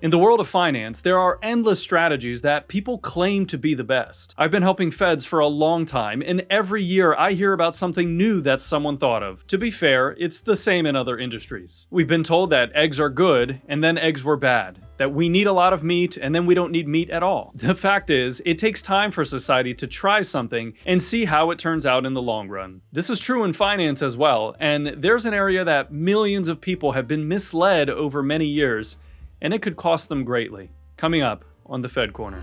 In the world of finance, there are endless strategies that people claim to be the best. I've been helping feds for a long time, and every year I hear about something new that someone thought of. To be fair, it's the same in other industries. We've been told that eggs are good, and then eggs were bad. That we need a lot of meat, and then we don't need meat at all. The fact is, it takes time for society to try something and see how it turns out in the long run. This is true in finance as well, and there's an area that millions of people have been misled over many years, and it could cost them greatly. Coming up on the Fed Corner.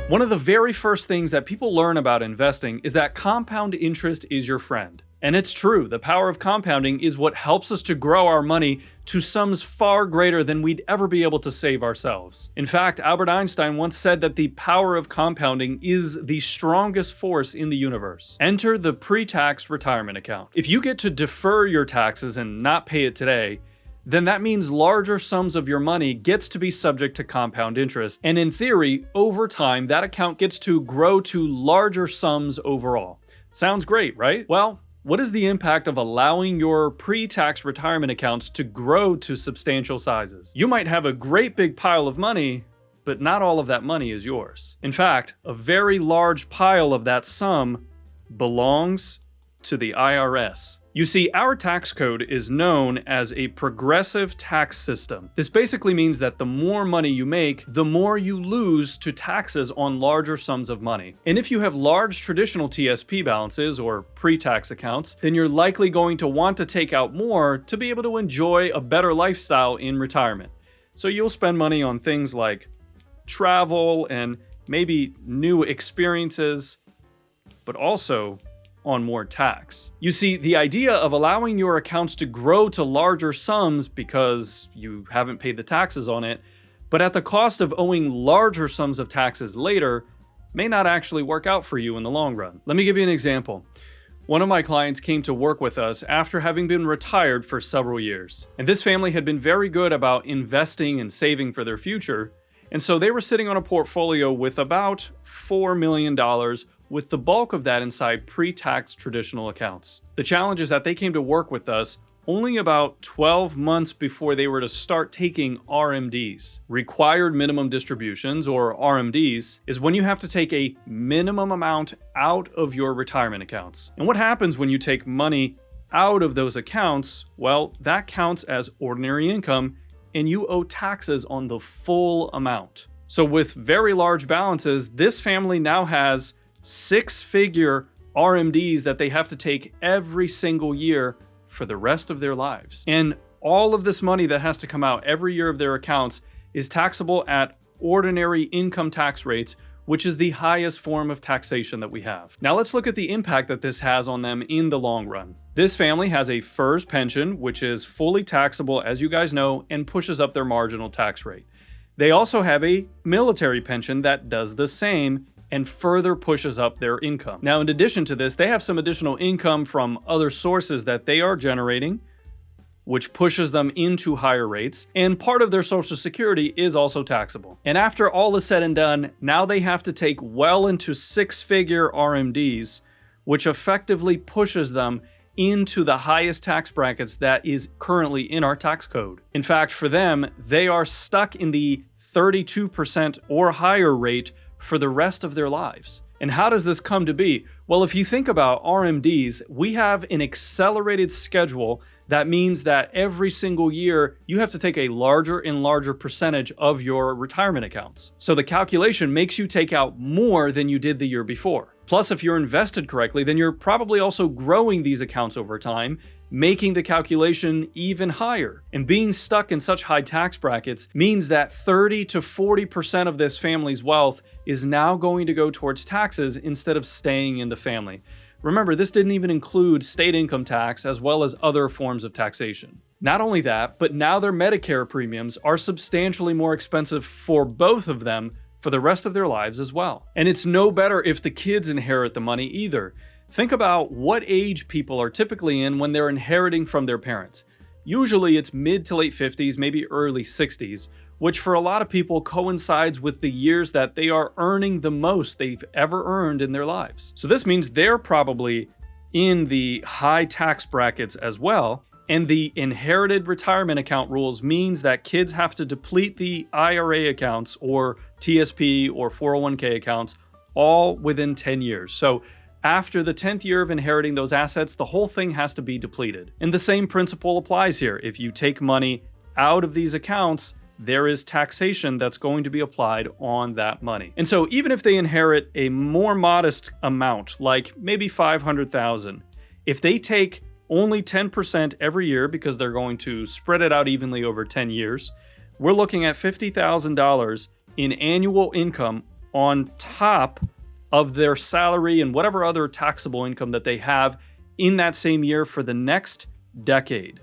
One of the very first things that people learn about investing is that compound interest is your friend. And it's true, the power of compounding is what helps us to grow our money to sums far greater than we'd ever be able to save ourselves. In fact, Albert Einstein once said that the power of compounding is the strongest force in the universe. Enter the pre-tax retirement account. If you get to defer your taxes and not pay it today, then that means larger sums of your money gets to be subject to compound interest. And in theory, over time, that account gets to grow to larger sums overall. Sounds great, right? Well, what is the impact of allowing your pre-tax retirement accounts to grow to substantial sizes? You might have a great big pile of money, but not all of that money is yours. In fact, a very large pile of that sum belongs to the IRS. You see, our tax code is known as a progressive tax system. This basically means that the more money you make, the more you lose to taxes on larger sums of money. And if you have large traditional TSP balances or pre-tax accounts, then you're likely going to want to take out more to be able to enjoy a better lifestyle in retirement. So you'll spend money on things like travel and maybe new experiences, but also on more tax. You see, the idea of allowing your accounts to grow to larger sums because you haven't paid the taxes on it, but at the cost of owing larger sums of taxes later, may not actually work out for you in the long run. Let me give you an example. One of my clients came to work with us after having been retired for several years. And this family had been very good about investing and saving for their future. And so they were sitting on a portfolio with about $4 million, with the bulk of that inside pre-tax traditional accounts. The challenge is that they came to work with us only about 12 months before they were to start taking RMDs. Required minimum distributions, or RMDs, is when you have to take a minimum amount out of your retirement accounts. And what happens when you take money out of those accounts? Well, that counts as ordinary income, and you owe taxes on the full amount. So with very large balances, this family now has six-figure RMDs that they have to take every single year for the rest of their lives. And all of this money that has to come out every year of their accounts is taxable at ordinary income tax rates, which is the highest form of taxation that we have. Now let's look at the impact that this has on them in the long run. This family has a FERS pension, which is fully taxable, as you guys know, and pushes up their marginal tax rate. They also have a military pension that does the same and further pushes up their income. Now, in addition to this, they have some additional income from other sources that they are generating, which pushes them into higher rates, and part of their Social Security is also taxable. And after all is said and done, now they have to take well into six-figure RMDs, which effectively pushes them into the highest tax brackets that is currently in our tax code. In fact, for them, they are stuck in the 32% or higher rate for the rest of their lives. And how does this come to be? Well, if you think about RMDs, we have an accelerated schedule that means that every single year you have to take a larger and larger percentage of your retirement accounts. So the calculation makes you take out more than you did the year before. Plus, if you're invested correctly, then you're probably also growing these accounts over time, making the calculation even higher. And being stuck in such high tax brackets means that 30 to 40% of this family's wealth is now going to go towards taxes instead of staying in the family. Remember, this didn't even include state income tax as well as other forms of taxation. Not only that, but now their Medicare premiums are substantially more expensive for both of them for the rest of their lives as well. And it's no better if the kids inherit the money either. Think about what age people are typically in when they're inheriting from their parents. Usually it's mid to late 50s, maybe early 60s, which for a lot of people coincides with the years that they are earning the most they've ever earned in their lives. So this means they're probably in the high tax brackets as well. And the inherited retirement account rules means that kids have to deplete the IRA accounts or TSP or 401k accounts all within 10 years. So after the 10th year of inheriting those assets, the whole thing has to be depleted. And the same principle applies here. If you take money out of these accounts, there is taxation that's going to be applied on that money. And so even if they inherit a more modest amount, like maybe $500,000, if they take only 10% every year because they're going to spread it out evenly over 10 years, we're looking at $50,000 in annual income on top of their salary and whatever other taxable income that they have in that same year for the next decade.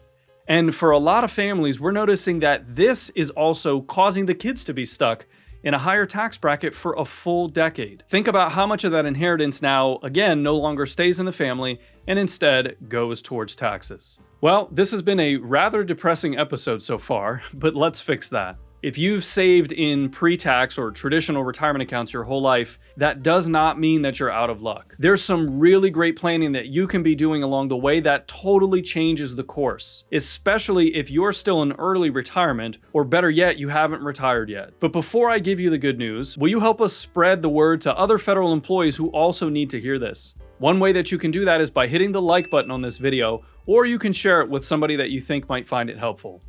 And for a lot of families, we're noticing that this is also causing the kids to be stuck in a higher tax bracket for a full decade. Think about how much of that inheritance now, again, no longer stays in the family and instead goes towards taxes. Well, this has been a rather depressing episode so far, but let's fix that. If you've saved in pre-tax or traditional retirement accounts your whole life, that does not mean that you're out of luck. There's some really great planning that you can be doing along the way that totally changes the course, especially if you're still in early retirement, or better yet, you haven't retired yet. But before I give you the good news, will you help us spread the word to other federal employees who also need to hear this? One way that you can do that is by hitting the like button on this video, or you can share it with somebody that you think might find it helpful.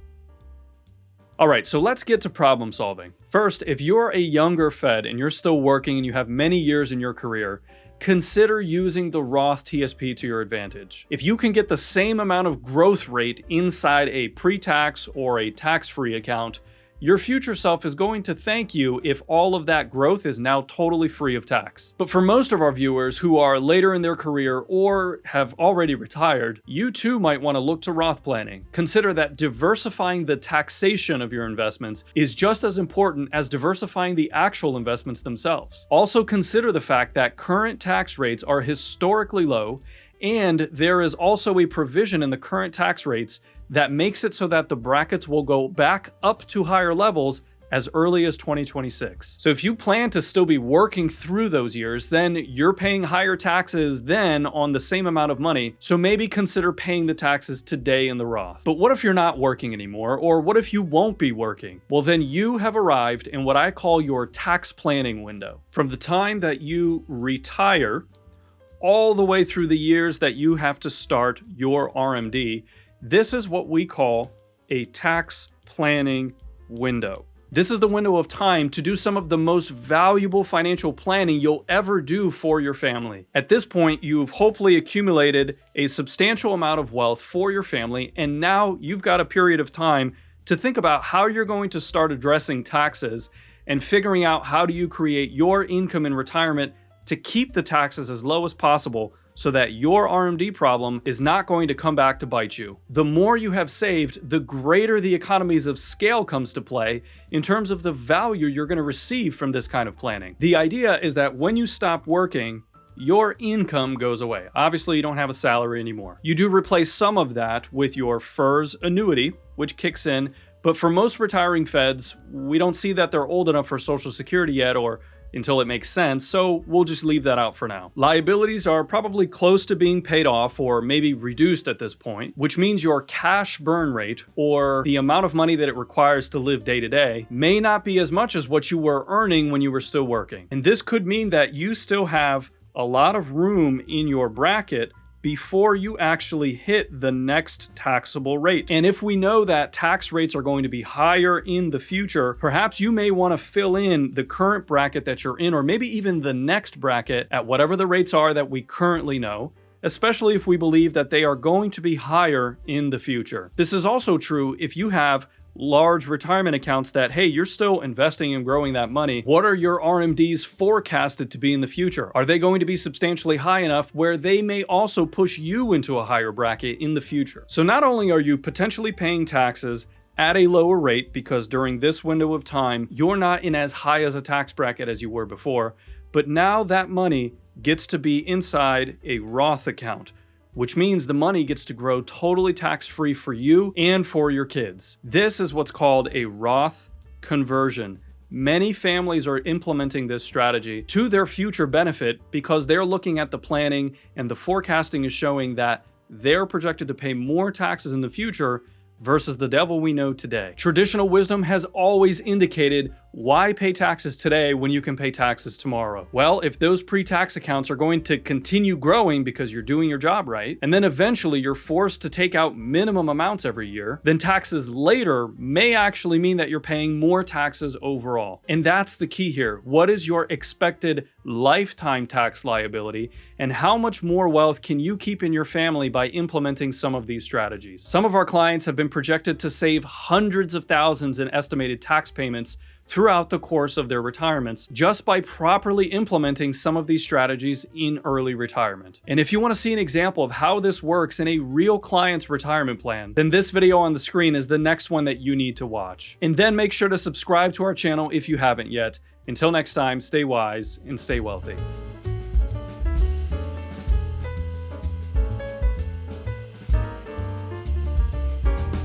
All right, so let's get to problem solving. First, if you're a younger Fed and you're still working and you have many years in your career, consider using the Roth TSP to your advantage. If you can get the same amount of growth rate inside a pre-tax or a tax-free account, your future self is going to thank you if all of that growth is now totally free of tax. But for most of our viewers who are later in their career or have already retired, you too might want to look to Roth planning. Consider that diversifying the taxation of your investments is just as important as diversifying the actual investments themselves. Also consider the fact that current tax rates are historically low, and there is also a provision in the current tax rates that makes it so that the brackets will go back up to higher levels as early as 2026. So if you plan to still be working through those years, then you're paying higher taxes then on the same amount of money. So maybe consider paying the taxes today in the Roth. But what if you're not working anymore? Or what if you won't be working? Well, then you have arrived in what I call your tax planning window. From the time that you retire all the way through the years that you have to start your RMD, this is what we call a tax planning window. This is the window of time to do some of the most valuable financial planning you'll ever do for your family. At this point, you've hopefully accumulated a substantial amount of wealth for your family, and now you've got a period of time to think about how you're going to start addressing taxes and figuring out how do you create your income in retirement to keep the taxes as low as possible so that your RMD problem is not going to come back to bite you. The more you have saved, the greater the economies of scale comes to play in terms of the value you're going to receive from this kind of planning. The idea is that when you stop working, your income goes away. Obviously, you don't have a salary anymore. You do replace some of that with your FERS annuity, which kicks in, but for most retiring Feds, we don't see that they're old enough for Social Security yet or until it makes sense, so we'll just leave that out for now. Liabilities are probably close to being paid off or maybe reduced at this point, which means your cash burn rate, or the amount of money that it requires to live day to day, may not be as much as what you were earning when you were still working. And this could mean that you still have a lot of room in your bracket before you actually hit the next taxable rate. And if we know that tax rates are going to be higher in the future, perhaps you may want to fill in the current bracket that you're in, or maybe even the next bracket at whatever the rates are that we currently know, especially if we believe that they are going to be higher in the future. This is also true if you have large retirement accounts that, hey, you're still investing and growing that money. What are your RMDs forecasted to be in the future? Are they going to be substantially high enough where they may also push you into a higher bracket in the future? So not only are you potentially paying taxes at a lower rate because during this window of time, you're not in as high as a tax bracket as you were before, but now that money gets to be inside a Roth account, which means the money gets to grow totally tax-free for you and for your kids. This is what's called a Roth conversion. Many families are implementing this strategy to their future benefit because they're looking at the planning and the forecasting is showing that they're projected to pay more taxes in the future versus the devil we know today. Traditional wisdom has always indicated, why pay taxes today when you can pay taxes tomorrow? Well, if those pre-tax accounts are going to continue growing because you're doing your job right, and then eventually you're forced to take out minimum amounts every year, then taxes later may actually mean that you're paying more taxes overall. And that's the key here. What is your expected lifetime tax liability, and how much more wealth can you keep in your family by implementing some of these strategies? Some of our clients have been projected to save hundreds of thousands in estimated tax payments throughout the course of their retirements just by properly implementing some of these strategies in early retirement. And if you want to see an example of how this works in a real client's retirement plan, then this video on the screen is the next one that you need to watch. And then make sure to subscribe to our channel if you haven't yet. Until next time, stay wise and stay wealthy.